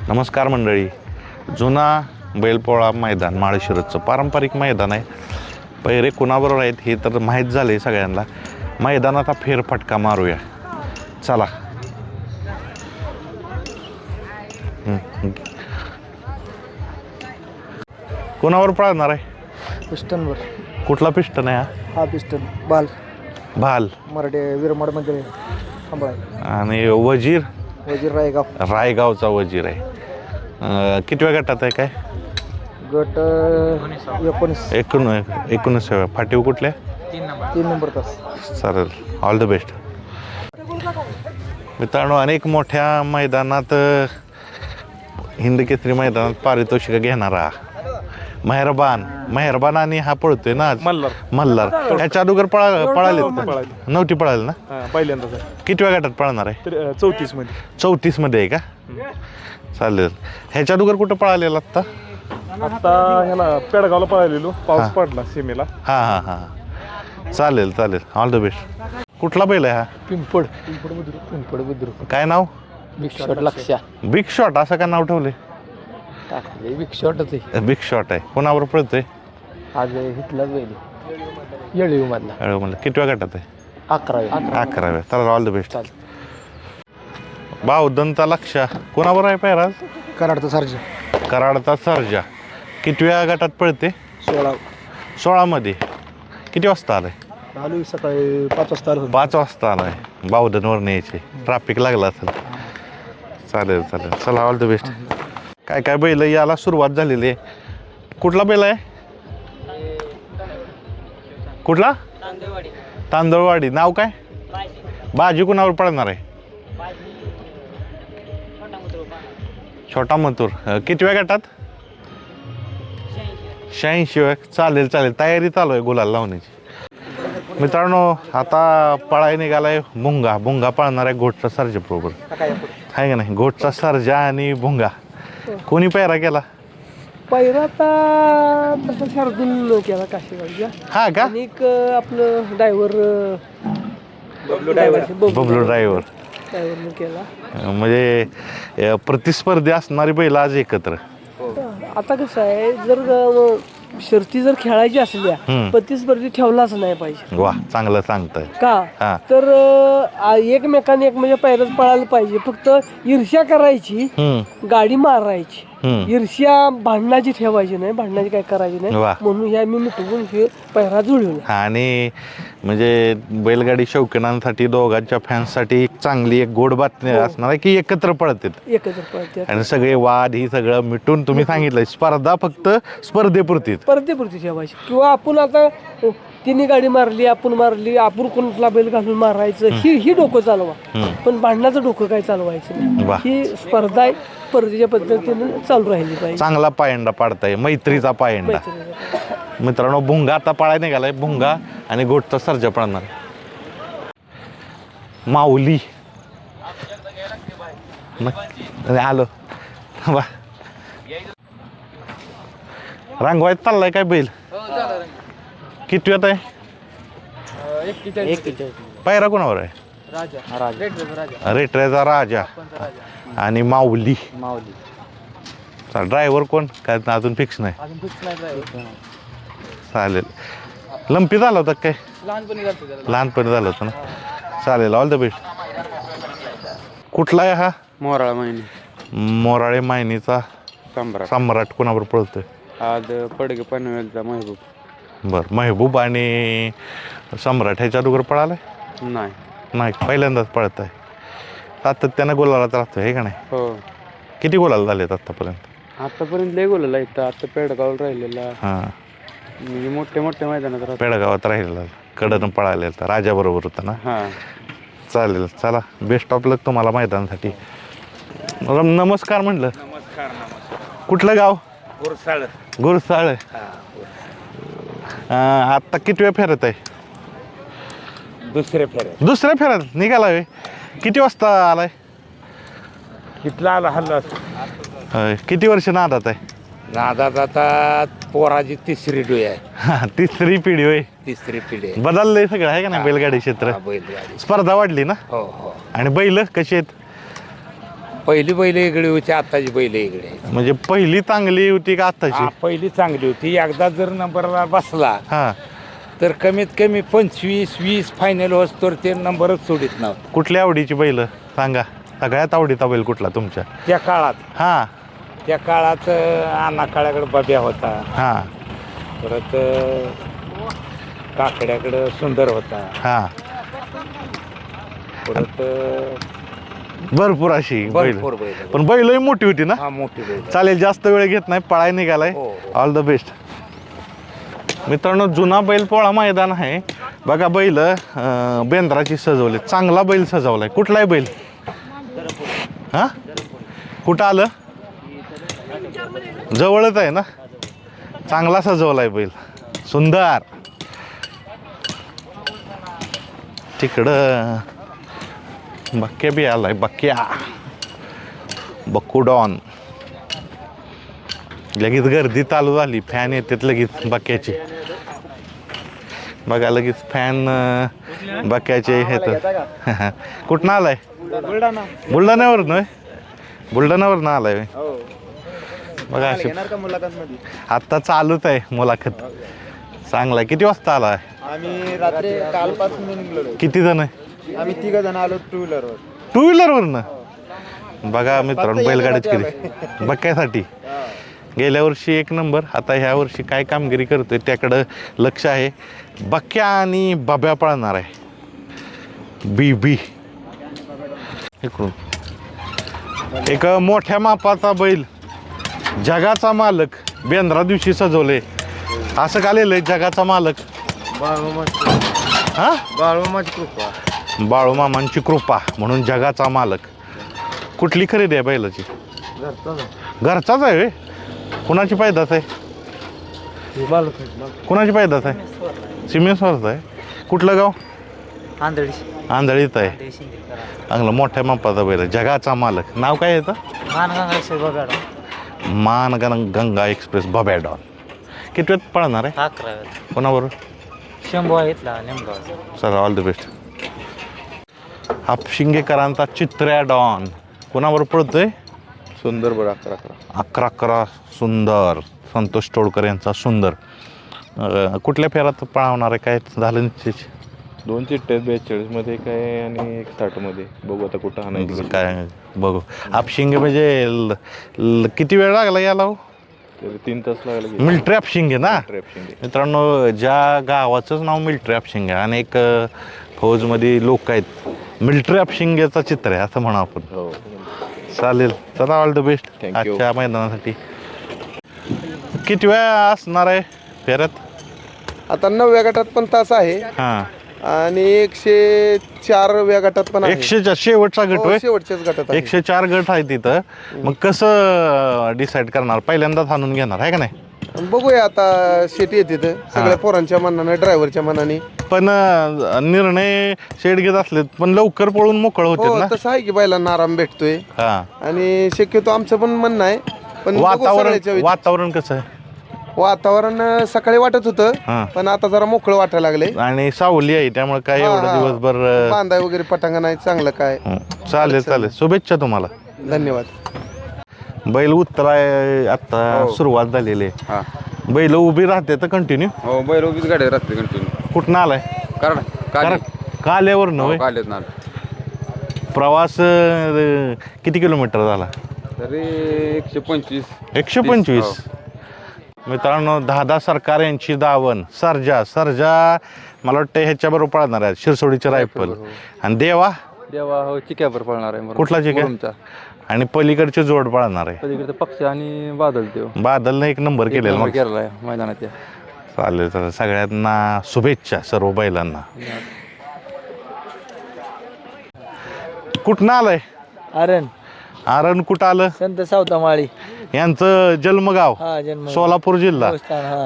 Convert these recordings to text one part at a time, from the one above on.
नमस्कार मंडळी. जुना बैलपोळा मैदान माळशिरसचं पारंपरिक मैदान आहे. पैरे कुणाबरोबर आहेत हे तर माहीत झाले सगळ्यांना. मैदानात फेरफटका मारूया चला. कुणावर पळणार आहे? पिस्टनवर. कुठला पिस्टन आहे हा पिस्टन बाल भाल मराठी विरमडमध्ये थांबलाय. आणि वजीर वजीर रायगाव रायगावचा वजीर आहे. कितव्या गटात आहे काय? गट 19 फाटीव कुठल्या? 3 नंबर तास. चालेल, ऑल द बेस्ट मित्रांनो. अनेक मोठ्या मैदानात हिंद केसरी मैदानात पारितोषिक घेणारा मेहरबान आणि हा पळतोय ना आज मल्हार. याच्या अगोदर पळाले नव्हती पळाली ना? पहिल्यांदाच. कितव्या गटात पळणार आहे? 34 मध्ये. 34 मध्ये आहे का? चालेल. ह्याच्या अगोदर कुठं पळालेला आता? ह्याला पेडगावला पळालेलो, पाऊस पडला सीमेला. हां. चालेल ऑल द बेस्ट. कुठला बैल आहे हा? पिंपड बुद्रुक. काय नाव? बिग शॉट लक्ष्या. बिग शॉट असं का नाव ठेवले? टाकले बिग शॉटच आहे. बिग शॉट आहे. कोणावर पळतोय? आज हिटलाच बैल येळीव मधला. म्हणलं कितव्या गटात आहे? 11व्या. तर ऑल द बेस्ट. बावदनचा लक्ष्या कोणावर आहे पैराज? कराडचा सर्जा. कितव्या गटात पळते? 16 मध्ये. किती वाजता आलाय? आलो सकाळी 5 वाजता आलो. 5 वाजता आलाय. बावदनवर न्यायचे, ट्रॅफिक लागला असेल. चालेल चला, ऑल द बेस्ट. काय बैल याला सुरुवात झालेली आहे. कुठला बैल आहे? कुठला? तांदळवाडी. नाव काय? बाजी. कुणावर पळणार आहे? छोटा मथुर. कितव्या गटात? 86. चालेल. तयारी चालू आहे गुलाल लावण्याची. मित्रांनो आता पळाय निघालाय भुंगा पळणार आहे घोटचा सर्जा बरोबर, आहे का नाही? घोटचा सर्जा आणि भुंगा. कोणी पैरा केला? पहिला तसा शार्दूल केला काशीगावच्या. हा का? आणि आपलं ड्रायव्हर बबलू ड्रायव्हर केला. म्हणजे प्रतिस्पर्धी असणारी बैल आज एकत्र. आता कसं आहे, जर शर्ती जर खेळायची असल्या प्रतिस्पर्धी ठेवलाच नाही पाहिजे. वा, चांगलं सांगताय. का तर एकमेकाने एक म्हणजे पहिलंच पळायला पाहिजे. फक्त ईर्ष्या करायची, गाडी मारायची, ईर्ष्या भांडणाची ठेवायची नाही, भांडणाची काय करायची नाही. म्हणून ह्या मी मिटवून हे पहिला जुळवला. आणि म्हणजे बैलगाडी शौकीनांसाठी, दोघांच्या फॅन्ससाठी एक चांगली एक गोड बातमी असणार आहे की एकत्र पळतात आणि सगळे वाद ही सगळं मिटून तुम्ही सांगितलंय स्पर्धा फक्त स्पर्धेपुरती ठेवायची. किंवा आपण आता तिने गाडी मारली, आपण कोणतला बैल घालून मारायचं ही डोकं चालवा, पण भांडणाचं डोकं काय चालवायचं नाही. ही स्पर्धा आहे, स्पर्धेच्या पद्धतीने चालू राहिली पाहिजे. चांगला पायंडा पाडताय, मैत्रीचा पायंडा. मित्रांनो भुंगा आता पळायला निघालाय. भुंगा आणि गोटचा सर्जा पळणार. माऊली आलो बा. रांगवायत चाललाय काय बैल? कितव्यात आहे? 41. पायरा कोणावर आहे? रेटरेचा राजा आणि माऊली. ड्रायव्हर कोण काय अजून फिक्स नाही? चालेल. लंपी झाला होता काय? लहानपणी झालं होतं ना. चालेल, ऑल द बेस्ट. कुठला आहे हा? मोराळे मायनीचा सम्राट. कोणावर पळतोय आज? पडगे पनवेलचा महबूब. बरं, महबूब आणि सम्राट ह्याच्या अगोदर पळालाय? नाही, पहिल्यांदाच पळत आहे. सातत्यानं गोलालाच राहतोय, हे का नाही? हो. किती गोलाला झालेत आतापर्यंत लय गोलाला इथं. आता पेडगावला राहिलेला. हां, म्हणजे मोठ्या मैदानात पेडगावात राहिलेला. कडनं पळालेला तर राजा बरोबर होता ना. चालेल, चला, बेस्ट ऑफ लक तुम्हाला मैदानासाठी. नमस्कार म्हटलं. कुठलं गाव? गुरसाळ. आता किती वेळ फेरत आहे? दुसऱ्या फेऱ्यात निघाला. किती वाजता आलाय? किती वर्ष नादात आहे? नादात आता पोराची तिसरी डोळी आहे. तिसरी पिढी होय. बदललंय सगळं, आहे का नाही? बैलगाडी क्षेत्र, बैलगाडी स्पर्धा वाढली ना. हो. आणि बैल कशी आहेत? पहिली बैल वेगळी होती, आताची बैल वेगळी आहे. म्हणजे पहिली चांगली होती का आत्ताची? पहिली चांगली होती. एकदा जर नंबरला बसला हा, तर कमीत कमी 25-20 फायनल होस तर ते नंबरच सोडित नव्हतं. कुठल्या आवडीची बैल सांगा, सगळ्यात आवडीचा बैल कुठला तुमच्या? त्या काळात हा अण्णा काळ्याकडे बब्या होता, हा परत काकड्याकडं सुंदर होता, हा, परत भरपूर अशी बैल. भरपूर बैल. पण बैलही मोठी होती ना. हा, मोठी बैल. चालेल, जास्त वेळ घेत नाही, पळाय निघालाय. हो, ऑल द बेस्ट. मित्रांनो, जुना बैल पोळा मैदान आहे बघा. बैल बेंद्राची सजवले, चांगला बैल सजवलाय. कुठला आहे बैल? हा, कुठं आलं? जवळच आहे ना. चांगला सजवलाय बैल, सुंदर. तिकडं बक्क्या बी आलाय, बक्क्या बक्कू डॉन. लगेच गर्दी चालू झाली, फॅन येतात लगेच बक्याचे. बघा लगेच फॅन बक्याचे येतात. कुठनं आलाय? बुलढाण्यावर नाही, बुलढाण्यावर ना आलाय. बघा असे आत्ता चालूच आहे मुलाखत. चांगला. किती वाजता आलाय? आम्ही रात्री कालपासून निघलो. किती जण आहे? आम्ही 3 जण आलो टू व्हीलरवर. टू व्हीलरवरनं? बघा मित्रांनो, बैलगाडीच केली बक्क्यासाठी. गेल्या वर्षी 1 नंबर. आता ह्या वर्षी काय कामगिरी करतोय त्याकडं लक्ष आहे. बक्क्या आणि बब्या पळणार आहे. बी इकडून एक मोठ्या मापाचा बैल, जगाचा मालक, बेंद्रा दिवशी सजवले. असं का लिहिलंय जगाचा मालक? हा, बाळूमाची कृपा. बाळूमामांची कृपा म्हणून जगाचा मालक. कुठली खरेदी आहे बैलाची? घरचाच आहे व्हय? कुणाची पैदास आहे? कुणाची पैदास आहे? सिमेंटवरच आहे. कुठलं गाव? आंधळीत आहे. चांगलं मोठ्या मापाचा बैल आहे, जगाचा मालक. नाव काय येतं? मानगंगा एक्सप्रेस बब्याडॉन. किती वेळ पळणार आहे? 11. कोणाबरोबर? शंभू आहेत Nemgaon. Sir all the best. हापशिंगेकरांचा चित्र्या डॉन कोणाबरोबर पळतोय? सुंदर बरं 11 सुंदर. संतोष तोडकर यांचा सुंदर. कुठल्या फेरात पळवणार आहे? काय झालं निश्चित? 2 चिठ्ठ्या 42 मध्ये काय आणि 1 मध्ये. बघू आता कुठं आणायचं काय बघू. हापशिंगे म्हणजे किती वेळ लागला याला? तरी 3 तास लागले. मिलिटरी हापशिंगे ना मित्रांनो. ज्या गावाचंच नाव मिलिटरी हापशिंगे, अनेक फौजमध्ये लोक आहेत. मिलिटरी हापशिंगेचा चित्र आहे असं म्हणू आपण. हो, चालेल, चला ऑल द बेस्ट आजच्या मैदानासाठी. किती वेळ असणार आहे फेऱ्यात? आता 9व्या गटात पण तास आहे हां, आणि 104व्या गटात पण आहे. 104 शेवटचा गट हो, होय? शेवटच्याच गटात आहे. 104 गट आहे तिथं. मग कसं डिसाईड करणार? पहिल्यांदाच आणून घेणार आहे का नाही? बघूया आता. शेट येते सगळ्या पोरांच्या मनाने, ड्रायव्हरच्या मनाने. पण निर्णय शेड घेत असले पण लवकर पळून मोकळ होते हो, ना. तसं आहे की बैलांना आराम भेटतोय. हा, आणि शक्यतो आमचं पण म्हणणं आहे. पण बघू सगळ्याच्या वेळी. वातावरण कसं आहे? वातावरण सकाळी वाटत होतं, हा. पण आता जरा मोकळं वाटायला लागले. आणि सावली आहे त्यामुळे काय एवढं दिवसभर बांधाय वगैरे पटांगण आहे चांगलं काय. चालेल चालेल. शुभेच्छा तुम्हाला. धन्यवाद. बैल उतराय आता सुरुवात झालेली आहे. बैल उभी राहते तर कंटिन्यू? हो, बैल उभीच गाडी राहते कंटिन्यू. कुठनं आलाय? काल्यावर नव्हे? प्रवास किती किलोमीटर झाला? तरी 125. 125. मित्रांनो, दादा सरकार यांची दावण सर्जा मला वाटतं ह्याच्याबरोबर पळणार आहे, शिरसोडीची रायफल. आणि देवा हो, चिक्यावर पळणार आहे. कुठला चिक्या? आणि पलीकडचे जोड पळणार आहे. पलीकडे पक्ष आणि बादल देव. बादलनं 1 नंबर केलेला मग. केलेला आहे मैदानात. चालेल चालेल. सगळ्यांना शुभेच्छा सर्व बैलांना. कुठनं आलंय? आरण कुठं आलं? संत सावतामाळी यांचं जन्मगाव जन्म सोलापूर जिल्हा.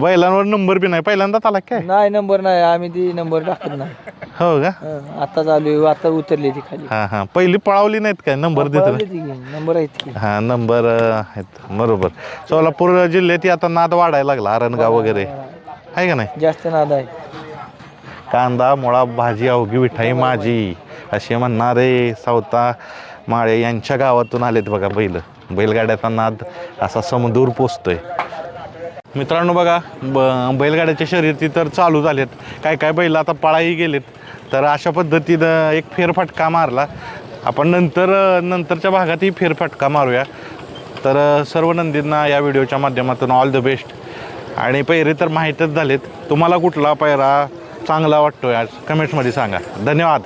बैलांवर नंबर बी नाही, पहिल्यांदाच आला काय? नाही, नंबर नाही. आम्ही ती नंबर टाकत नाही. हो का? आता चालू, आता उतरली ती खाली. हा हा. पहिली पळावली नाहीत काय? नंबर देत नंबर आहेत की. हा, नंबर आहेत बरोबर. सोलापूर जिल्ह्यात आता नाद वाढायला लागला. आरणगाव वगैरे आहे का नाही? जास्त नाद आहे. कांदा मुळा भाजी अवघी विठाई माझी असे म्हणणारे सावता माळे यांच्या गावातून आलेत बघा बैलगाड्याचा नाद असा समदूर पोचतोय. मित्रांनो बघा बैलगाड्याच्या शर्यती तर चालू झालेत. काय बैल आता पळाही गेलेत. तर अशा पद्धतीनं एक फेरफटका मारला आपण. नंतरच्या भागातही फेरफटका मारूया. तर सर्व नंदींना या व्हिडिओच्या माध्यमातून ऑल द बेस्ट. आणि पैरे तर माहीतच झालेत. तुम्हाला कुठला पैरा चांगला वाटतोय आज कमेंट्समध्ये सांगा. धन्यवाद.